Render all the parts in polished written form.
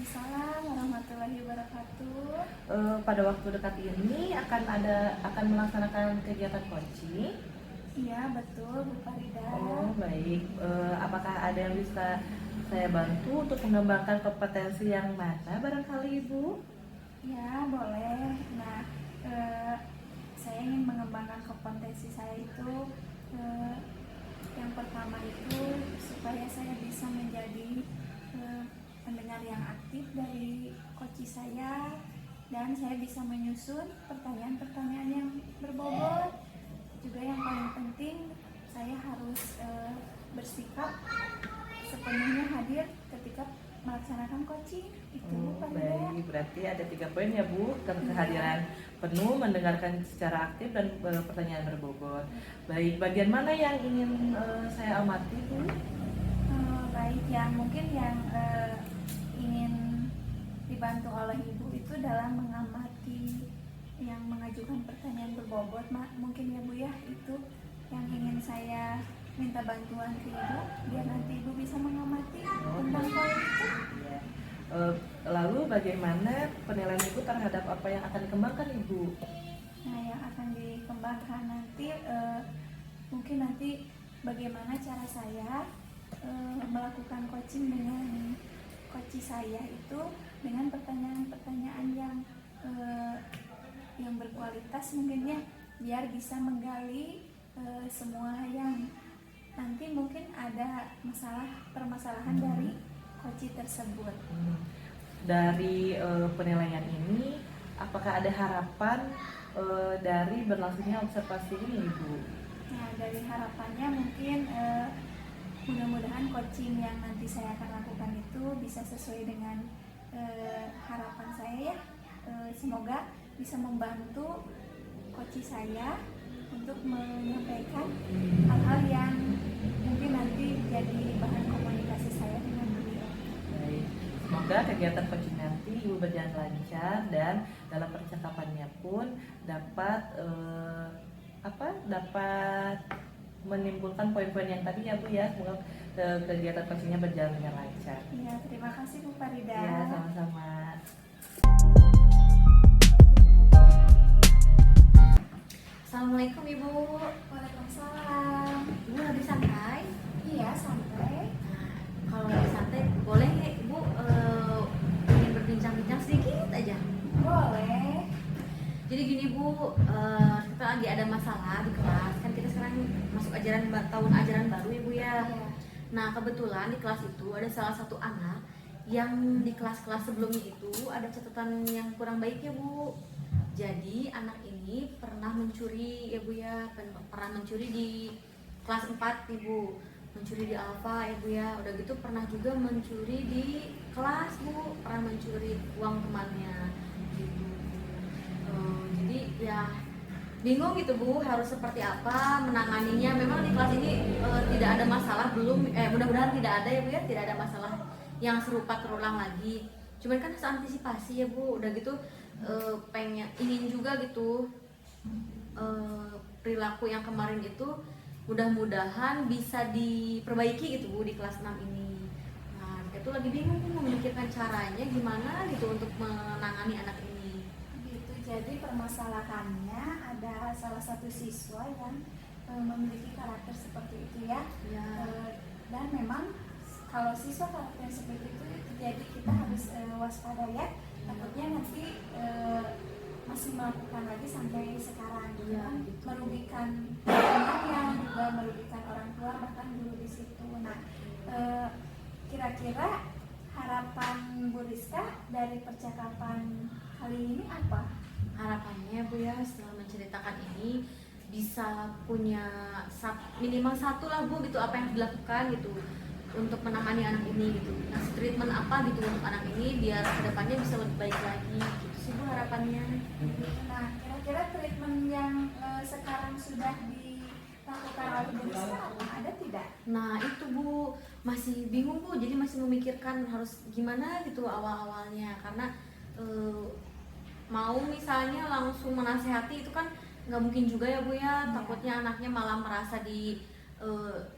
Waalaikumsalam warahmatullahi wabarakatuh. Pada waktu dekat ini akan melaksanakan kegiatan coaching. Iya betul Bu Farida. Oh baik. Apakah ada yang bisa saya bantu untuk mengembangkan kompetensi yang mana barangkali Ibu? Ya boleh. Nah, saya ingin mengembangkan kompetensi saya itu yang pertama itu supaya saya bisa menjadi pendengar yang aktif dari coach saya, dan saya bisa menyusun pertanyaan-pertanyaan yang berbobot. Juga yang paling penting, saya harus bersikap sepenuhnya hadir ketika melaksanakan coaching itu. Baik, berarti ada 3 poin ya Bu, kehadiran penuh, mendengarkan secara aktif, dan pertanyaan berbobot. Baik, bagian mana yang ingin saya amati Bu? Baik, yang mungkin yang ingin dibantu oleh Ibu itu dalam mengamati yang mengajukan pertanyaan berbobot, mungkin ya Bu ya, itu yang ingin saya minta bantuan ke Ibu biar nanti Ibu bisa mengamati tentang poin itu. Lalu bagaimana penilaian Ibu terhadap apa yang akan dikembangkan Ibu? Nah, yang akan dikembangkan nanti mungkin nanti bagaimana cara saya melakukan coaching dengan coach saya itu dengan pertanyaan-pertanyaan yang berkualitas mungkinnya, biar bisa menggali semua yang nanti mungkin ada permasalahan dari coach tersebut. Dari penilaian ini, apakah ada harapan dari berlangsungnya observasi ini Ibu? Nah, dari harapannya mungkin mudah-mudahan coaching yang nanti saya akan lakukan itu bisa sesuai dengan harapan saya ya. Semoga bisa membantu coach saya untuk menyampaikan hal-hal yang mungkin nanti jadi bahan komunikasi saya dengan beliau. Baik. Semoga kegiatan coaching nanti Ibu berjalan lancar, dan dalam percakapannya pun dapat menimbulkan poin-poin yang tadi ya Bu ya. Semoga kegiatan coachingnya berjalan dengan lancar. Ya, terima kasih Bu Farida. Ya, sama-sama. Assalamualaikum Ibu. Waalaikumsalam. Ibu lagi santai? Iya, santai. Nah, kalau lagi santai boleh ya Ibu ingin berbincang-bincang sedikit aja? Boleh. Jadi gini Bu, kita lagi ada masalah di kelas. Kan kita sekarang masuk tahun ajaran baru Ibu ya. Iya. Nah kebetulan di kelas itu ada salah satu anak yang di kelas-kelas sebelumnya itu ada catatan yang kurang baik ya Bu. Jadi anak ini pernah mencuri ya Bu ya, pernah mencuri di kelas 4 Ibu, mencuri di Alfa ya Bu ya. Udah gitu pernah juga mencuri di kelas Bu, pernah mencuri uang temannya gitu. Jadi ya bingung gitu Bu, harus seperti apa menanganinya. Memang di kelas ini tidak ada masalah, mudah-mudahan tidak ada ya Bu ya, tidak ada masalah yang serupa terulang lagi. Cuman kan harus antisipasi ya Bu. Udah gitu ingin juga gitu perilaku yang kemarin itu mudah-mudahan bisa diperbaiki gitu Bu di kelas 6 ini. Nah itu lagi bingung Bu, memikirkan caranya gimana gitu untuk menangani anak ini. Gitu. Jadi permasalahannya ada salah satu siswa yang memiliki karakter seperti itu ya. Ya. Dan memang kalau siswa karakter seperti itu, jadi kita harus waspada ya. Takutnya nanti masih melakukan lagi sampai sekarang gitu Ya, kan, gitu. merugikan temannya, juga merugikan orang tua, bahkan guru di situ. Nah, kira-kira harapan Bu Rizka dari percakapan kali ini apa? Harapannya Bu ya, setelah menceritakan ini bisa punya minimal satu lah Bu gitu apa yang dilakukan gitu untuk menangani anak ini gitu. Nah, treatment apa gitu untuk anak ini biar kedepannya bisa lebih baik lagi gitu sih Bu harapannya. Nah, kira-kira treatment yang sekarang sudah dilakukan oleh Bu Rizka ada tidak? Nah itu Bu, masih bingung Bu, jadi masih memikirkan harus gimana gitu awal-awalnya. Karena mau misalnya langsung menasehati itu kan nggak mungkin juga ya Bu ya. Takutnya anaknya malah merasa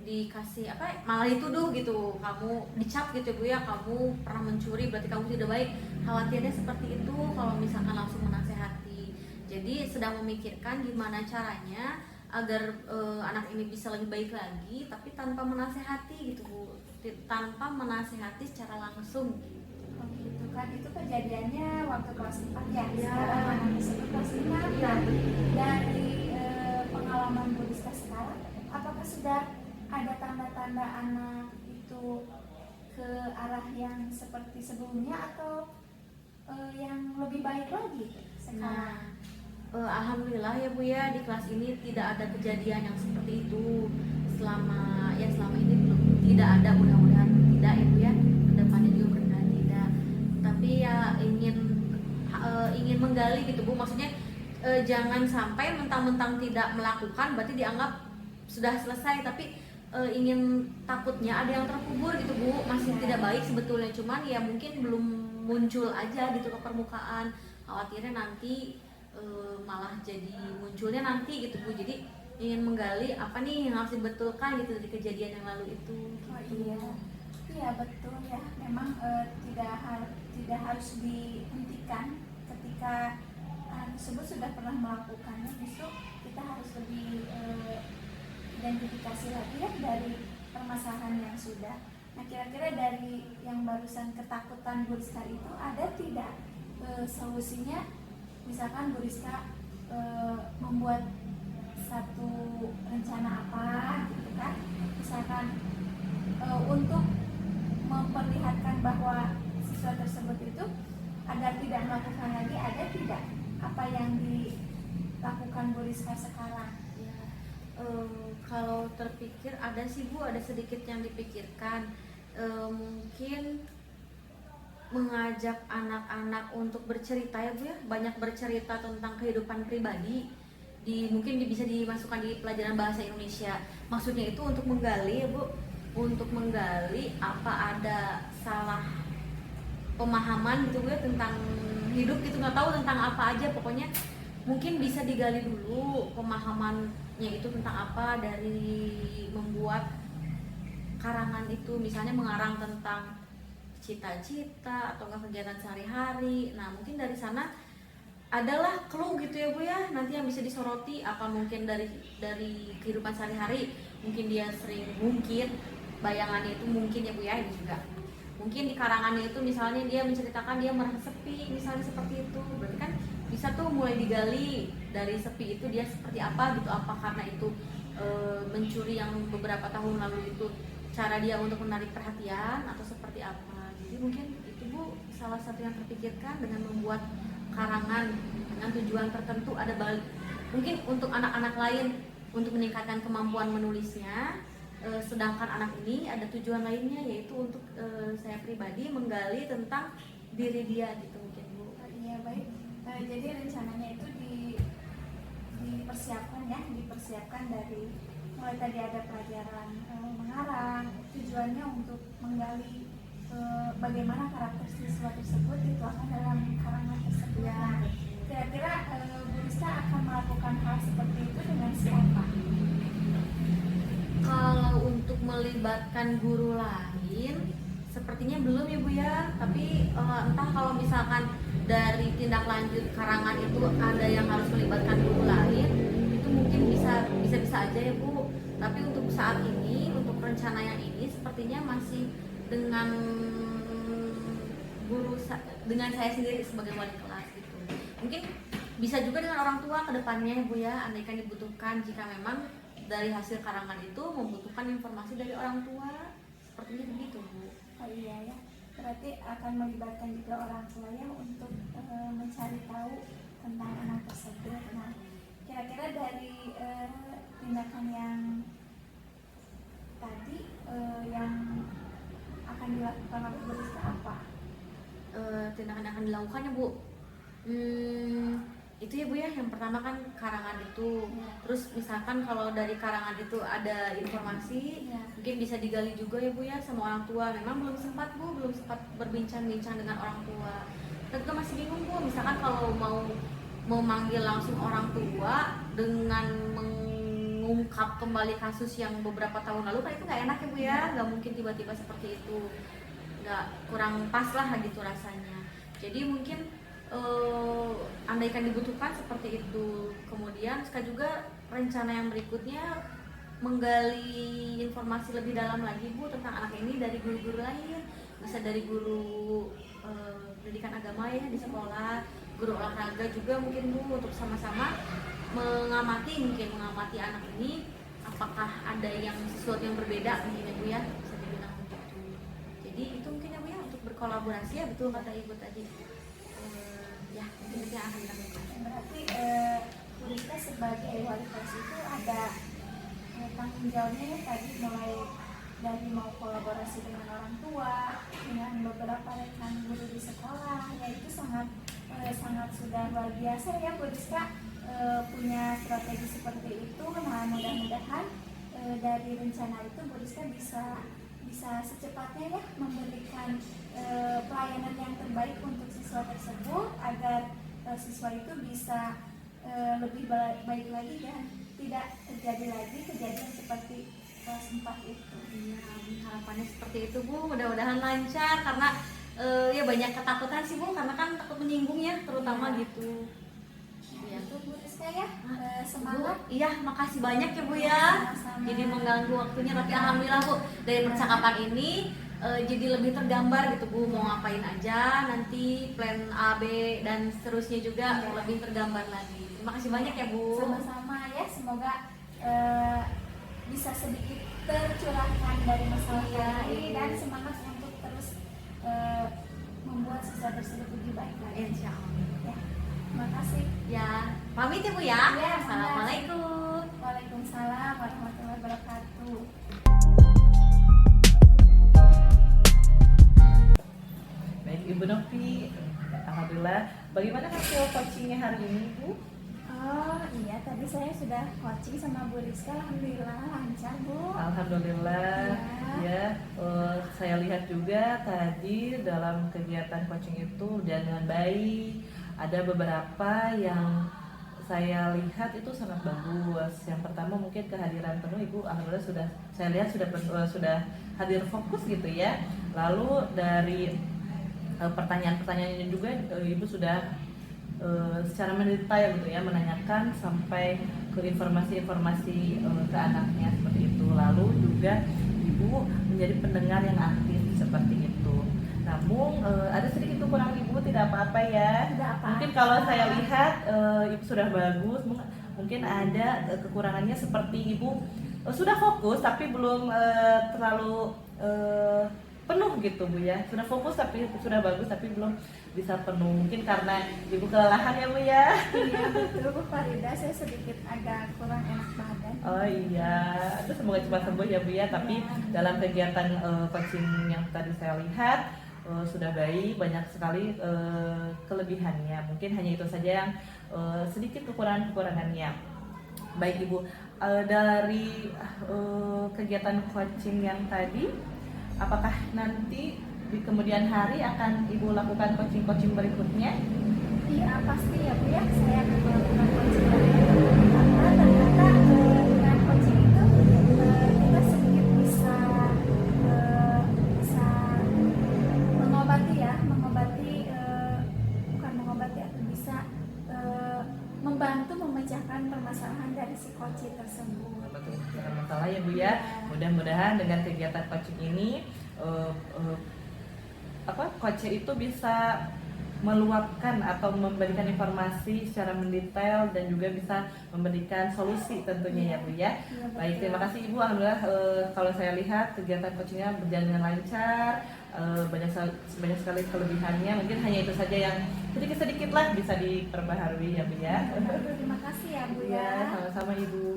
dikasih apa malah dituduh gitu, kamu dicap gitu ya Bu ya, kamu pernah mencuri berarti kamu tidak baik. Khawatirnya seperti itu kalau misalkan langsung menasehati. Jadi sedang memikirkan gimana caranya agar anak ini bisa lebih baik lagi, tapi tanpa menasehati gitu Bu, tanpa menasehati secara langsung gitu. Oh gitu kan, itu kejadiannya waktu kelas 4 ya? Ya. Sekarang anak tersebut kelas 5. Ya. Dari pengalaman Bu Rizka sekarang, apakah sudah ada tanda-tanda anak itu ke arah yang seperti sebelumnya atau yang lebih baik lagi sekarang? Alhamdulillah ya Bu ya, di kelas ini tidak ada kejadian yang seperti itu. Selama ini belum, tidak ada, mudah-mudahan tidak ya Bu ya, kedepannya juga mudah-mudahan tidak. Tapi ya ingin menggali gitu Bu, maksudnya jangan sampai mentang-mentang tidak melakukan berarti dianggap sudah selesai, tapi takutnya ada yang terkubur gitu Bu, masih tidak baik sebetulnya, cuman ya mungkin belum muncul aja gitu ke permukaan. Khawatirnya nanti malah jadi munculnya nanti gitu Bu, jadi ingin menggali apa nih yang harus dibetulkan gitu dari kejadian yang lalu itu gitu. Oh iya, iya betul ya. Memang tidak harus dihentikan ketika anak tersebut sudah pernah melakukannya. Justru kita harus lebih identifikasi lagi ya dari permasalahan yang sudah. Nah kira-kira dari yang barusan ketakutan Bu Rizka itu ada tidak solusinya? Misalkan Bu Rizka membuat satu rencana apa gitu kan, misalkan untuk memperlihatkan bahwa siswa tersebut itu agar tidak melakukan lagi, ada tidak apa yang dilakukan Bu Rizka sekarang? Ya, kalau terpikir ada sih Bu, ada sedikit yang dipikirkan. Mungkin mengajak anak-anak untuk bercerita ya Bu ya, banyak bercerita tentang kehidupan pribadi, mungkin bisa dimasukkan di pelajaran bahasa Indonesia. Maksudnya itu untuk menggali ya Bu, untuk menggali apa ada salah pemahaman gitu Bu ya tentang hidup gitu, nggak tahu tentang apa aja, pokoknya mungkin bisa digali dulu pemahamannya itu tentang apa dari membuat karangan itu, misalnya mengarang tentang cita-cita atau enggak kegiatan sehari-hari. Nah mungkin dari sana adalah clue gitu ya Bu ya, nanti yang bisa disoroti apa mungkin dari kehidupan sehari-hari, mungkin dia sering mungkin bayangannya itu mungkin ya Bu ya, ini juga mungkin di karangannya itu misalnya dia menceritakan dia merasa sepi misalnya seperti itu, berarti kan bisa tuh mulai digali dari sepi itu dia seperti apa gitu, apa karena itu mencuri yang beberapa tahun lalu itu cara dia untuk menarik perhatian atau seperti apa. Jadi mungkin itu Bu salah satu yang terpikirkan dengan membuat karangan dengan tujuan tertentu, ada mungkin untuk anak-anak lain untuk meningkatkan kemampuan menulisnya, sedangkan anak ini ada tujuan lainnya yaitu untuk saya pribadi menggali tentang diri dia gitu mungkin Bu. Iya baik. Jadi rencananya itu dipersiapkan dari mulai tadi ada pelajaran mengarang, tujuannya untuk menggali bagaimana karakter siswa tersebut dituangkan dalam karangan tersebut. Ya. Kira-kira Bu Rizka akan melakukan hal seperti itu dengan siapa? Kalau untuk melibatkan guru lain sepertinya belum ya Bu ya, tapi entah kalau misalkan dari tindak lanjut karangan itu ada yang harus melibatkan guru lain, itu mungkin bisa aja ya Bu. Tapi untuk saat ini, untuk rencana yang ini sepertinya masih dengan dengan saya sendiri sebagai wali kelas gitu. Mungkin bisa juga dengan orang tua ke depannya Bu ya, andaikan dibutuhkan, jika memang dari hasil karangan itu membutuhkan informasi dari orang tua, sepertinya begitu Bu. Oh iya ya, berarti akan melibatkan juga orang tua ya untuk mencari tahu tentang anak tersebut. Nah, kira-kira dari tindakan yang tadi yang akan dilakukan oleh Bu Rizka apa? Tindakan yang akan dilakukan ya Bu, itu ya Bu ya, yang pertama kan karangan itu Ya. Terus misalkan kalau dari karangan itu ada informasi Ya. mungkin bisa digali juga ya Bu ya sama orang tua. Memang belum sempat berbincang-bincang dengan orang tua, kita juga masih bingung Bu, misalkan kalau mau manggil langsung orang tua dengan mengungkap kembali kasus yang beberapa tahun lalu kan itu nggak enak ya Bu ya, nggak mungkin tiba-tiba seperti itu, nggak, kurang pas lah gitu rasanya. Jadi mungkin andaikan dibutuhkan seperti itu. Kemudian sekali juga rencana yang berikutnya menggali informasi lebih dalam lagi Bu tentang anak ini dari guru-guru lain, bisa dari guru pendidikan agama ya di sekolah, guru olahraga juga mungkin Bu, untuk sama-sama mengamati anak ini apakah ada yang sesuatu yang berbeda mungkin ya Bu ya, bisa dibilang begitu. Jadi itu mungkin ya Bu ya, untuk berkolaborasi ya, betul kata Ibu tadi. Ya mungkin itu yang akan dilakukan. Berarti Bu Rizka sebagai wali kelas itu ada tanggung jawabnya ya, tadi mulai dari mau kolaborasi dengan orang tua, dengan beberapa rekan guru di sekolah, ya itu sangat sudah luar biasa ya Bu Rizka punya strategi seperti itu. Nah mudah-mudahan dari rencana itu Bu Rizka bisa secepatnya ya memberikan pelayanan yang terbaik untuk siswa tersebut agar siswa itu bisa lebih baik lagi dan tidak terjadi lagi kejadian seperti kelas 4 itu. Iya, harapannya seperti itu Bu, mudah-mudahan lancar karena ya banyak ketakutan sih Bu, karena kan takut menyinggung ya terutama gitu. Ya tuh Bu Rizka ya, semangat. Bu, iya makasih banyak ya Bu ya. Sama-sama. Jadi mengganggu waktunya, tapi alhamdulillah Bu dari percakapan ini jadi lebih tergambar gitu Bu, mau ngapain aja nanti, plan A, B dan seterusnya juga Ya. lebih tergambar lagi. Terima kasih banyak ya Bu. Sama-sama ya, semoga bisa sedikit tercurahkan dari masalah ini dan semangat untuk terus membuat siswa tersebut lebih baik lagi. Insya Allah. Ya, terima kasih. Ya, pamit ya Bu ya. Ya, Assalamualaikum. Waalaikumsalam warahmatullahi wabarakatuh. Baik Ibu Novi, alhamdulillah. Bagaimana hasil coachingnya hari ini Bu? Oh iya, tadi saya sudah coaching sama Bu Rizka, alhamdulillah lancar Bu. Alhamdulillah. Ya, saya lihat juga tadi dalam kegiatan coaching itu berjalan dengan baik. Ada beberapa yang saya lihat itu sangat bagus. Yang pertama mungkin kehadiran penuh Ibu, alhamdulillah saya lihat sudah hadir fokus gitu ya. Lalu dari pertanyaan-pertanyaannya juga Ibu sudah secara mendetail gitu ya, menanyakan sampai ke informasi-informasi ke anaknya seperti itu. Lalu juga Ibu menjadi pendengar yang aktif seperti itu. Namun ada sedikit kekurangan Ibu, tidak apa-apa ya. Tidak apa-apa. Mungkin kalau saya lihat Ibu sudah bagus, mungkin ada kekurangannya seperti Ibu sudah fokus tapi belum terlalu penuh gitu Bu ya. Sudah fokus tapi sudah bagus tapi belum bisa penuh. Mungkin karena Ibu kelelahan ya Bu ya. Iya betul Bu Farida, saya sedikit agak kurang enak badan. Oh iya, itu semoga cepat sembuh ya Bu ya. Tapi dalam kegiatan coaching yang tadi saya lihat sudah baik, banyak sekali kelebihannya. Mungkin hanya itu saja yang sedikit kekurangannya. Baik Ibu, dari kegiatan coaching yang tadi, apakah nanti di kemudian hari akan Ibu lakukan coaching-coaching berikutnya? Iya pasti ya Bu ya, saya akan melakukan coaching karena ternyata dengan coaching itu kita sedikit bisa membantu memecahkan permasalahan dari si coach tersebut. Betul, jangan masalah ya Bu ya. Mudah-mudahan dengan kegiatan coaching ini coach itu bisa meluapkan atau memberikan informasi secara mendetail dan juga bisa memberikan solusi tentunya ya Bu ya. Baik, terima kasih Ibu. Alhamdulillah kalau saya lihat kegiatan coachingnya berjalan dengan lancar, banyak sekali kelebihannya. Mungkin hanya itu saja yang sedikit-sedikit lah bisa diperbaharui ya Bu ya. Terima kasih ya Bu Ya, ya. sama-sama Ibu.